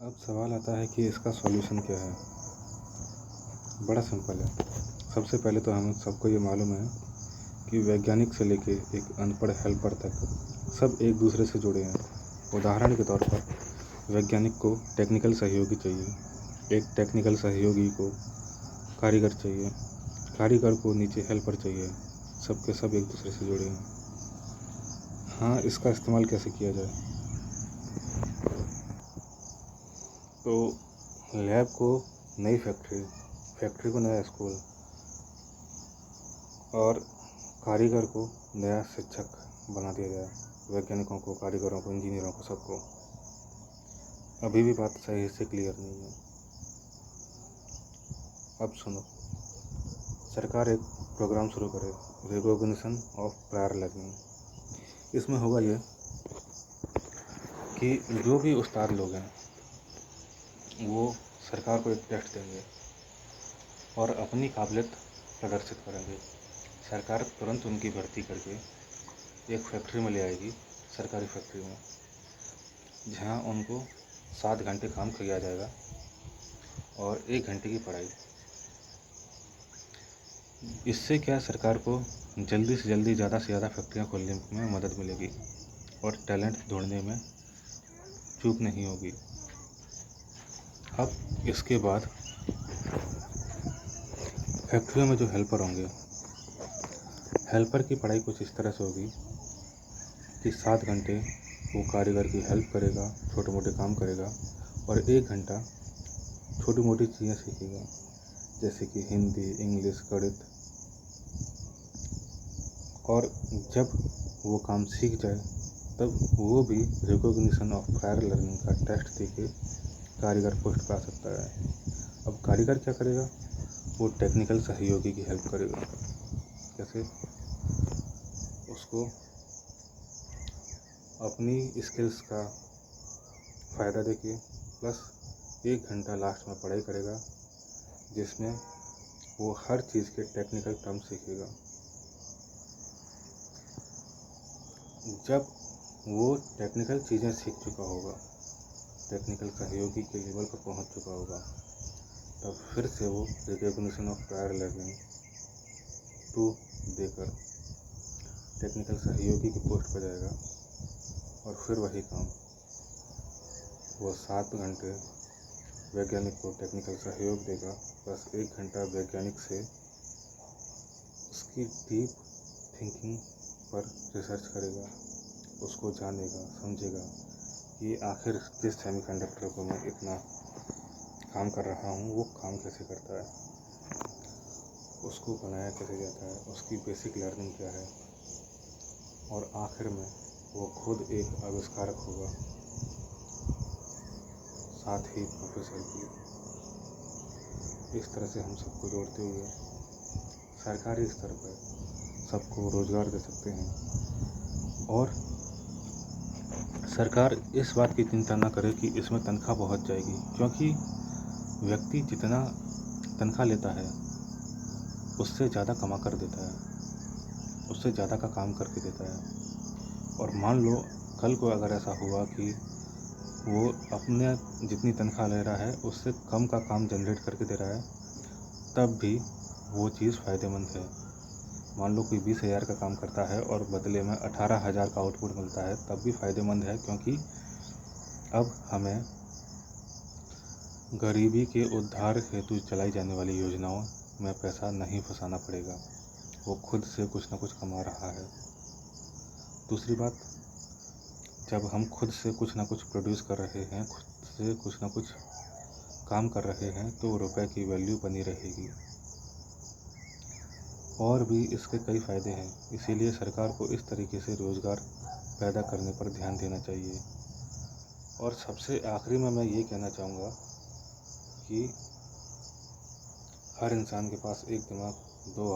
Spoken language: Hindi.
अब सवाल आता है कि इसका सॉल्यूशन क्या है। बड़ा सिंपल है। सबसे पहले तो हम सबको ये मालूम है कि वैज्ञानिक से लेके एक अनपढ़ हेल्पर तक सब एक दूसरे से जुड़े हैं। उदाहरण के तौर पर वैज्ञानिक को टेक्निकल सहयोगी चाहिए, एक टेक्निकल सहयोगी को कारीगर चाहिए, कारीगर को नीचे हेल्पर चाहिए। सब के सब एक दूसरे से जुड़े हैं। हाँ, इसका इस्तेमाल कैसे किया जाए? तो लैब को नई फैक्ट्री, फैक्ट्री को नया स्कूल और कारीगर को नया शिक्षक बना दिया जाए। वैज्ञानिकों को, कारीगरों को, इंजीनियरों को, सबको। अभी भी बात सही से क्लियर नहीं है। अब सुनो, सरकार एक प्रोग्राम शुरू करे, रिकॉग्निशन ऑफ प्रायर लर्निंग। इसमें होगा ये कि जो भी उस्ताद लोग हैं वो सरकार को एक टेस्ट देंगे और अपनी काबिलियत प्रदर्शित करेंगे। सरकार तुरंत उनकी भर्ती करके एक फैक्ट्री में ले आएगी, सरकारी फैक्ट्री में, जहां उनको 7 घंटे काम किया जाएगा और 1 घंटे की पढ़ाई। इससे क्या, सरकार को जल्दी से जल्दी ज़्यादा से ज़्यादा फैक्ट्रियाँ खोलने में मदद मिलेगी और टैलेंट ढूंढने में चूक नहीं होगी। अब इसके बाद फैक्ट्रियों में जो हेल्पर होंगे, हेल्पर की पढ़ाई कुछ इस तरह से होगी कि 7 घंटे वो कारीगर की हेल्प करेगा, छोटे मोटे काम करेगा और 1 घंटा छोटी मोटी चीज़ें सीखेगा, जैसे कि हिंदी, इंग्लिश, गणित। और जब वो काम सीख जाए तब वो भी रिकॉग्निशन ऑफ प्रायर लर्निंग का टेस्ट देके कारीगर पोस्ट पा सकता है। अब कारीगर क्या करेगा? वो टेक्निकल सहयोगी की हेल्प करेगा। कैसे? उसको अपनी स्किल्स का फ़ायदा देके प्लस 1 घंटा लास्ट में पढ़ाई करेगा, जिसमें वो हर चीज़ के टेक्निकल टर्म सीखेगा। जब वो टेक्निकल चीज़ें सीख चुका होगा, टेक्निकल सहयोगी के लेवल पर पहुंच चुका होगा, तब फिर से वो रिकॉग्निशन ऑफ प्रायर लर्निंग 2 देकर टेक्निकल सहयोगी की पोस्ट पर जाएगा और फिर वही काम। वो 7 घंटे वैज्ञानिक को टेक्निकल सहयोग देगा, बस 1 घंटा वैज्ञानिक से उसकी डीप थिंकिंग पर रिसर्च करेगा, उसको जानेगा, समझेगा कि आखिर जिस सेमीकंडक्टर को मैं इतना काम कर रहा हूँ वो काम कैसे करता है, उसको बनाया कैसे जाता है, उसकी बेसिक लर्निंग क्या है, और आखिर में वो खुद एक आविष्कारक होगा, साथ ही प्रोफेसर भी। इस तरह से हम सबको जोड़ते हुए सरकारी स्तर पर सबको रोज़गार दे सकते हैं। और सरकार इस बात की चिंता न करे कि इसमें तनख्वाह बहुत जाएगी, क्योंकि व्यक्ति जितना तनख्वाह लेता है उससे ज़्यादा कमा कर देता है, उससे ज़्यादा का काम करके देता है। और मान लो कल को अगर ऐसा हुआ कि वो अपने जितनी तनख्वाह ले रहा है उससे कम का काम जनरेट करके दे रहा है, तब भी वो चीज़ फ़ायदेमंद है। मान लो कोई 20,000 का काम करता है और बदले में 18,000 का आउटपुट मिलता है, तब भी फ़ायदेमंद है, क्योंकि अब हमें गरीबी के उद्धार हेतु चलाई जाने वाली योजनाओं में पैसा नहीं फंसाना पड़ेगा। वो खुद से कुछ ना कुछ कमा रहा है। दूसरी बात, जब हम खुद से कुछ ना कुछ प्रोड्यूस कर रहे हैं, खुद से कुछ ना कुछ काम कर रहे हैं, तो रुपए की वैल्यू बनी रहेगी। और भी इसके कई फ़ायदे हैं, इसीलिए सरकार को इस तरीके से रोज़गार पैदा करने पर ध्यान देना चाहिए। और सबसे आखिरी में मैं ये कहना चाहूँगा कि हर इंसान के पास एक दिमाग, 2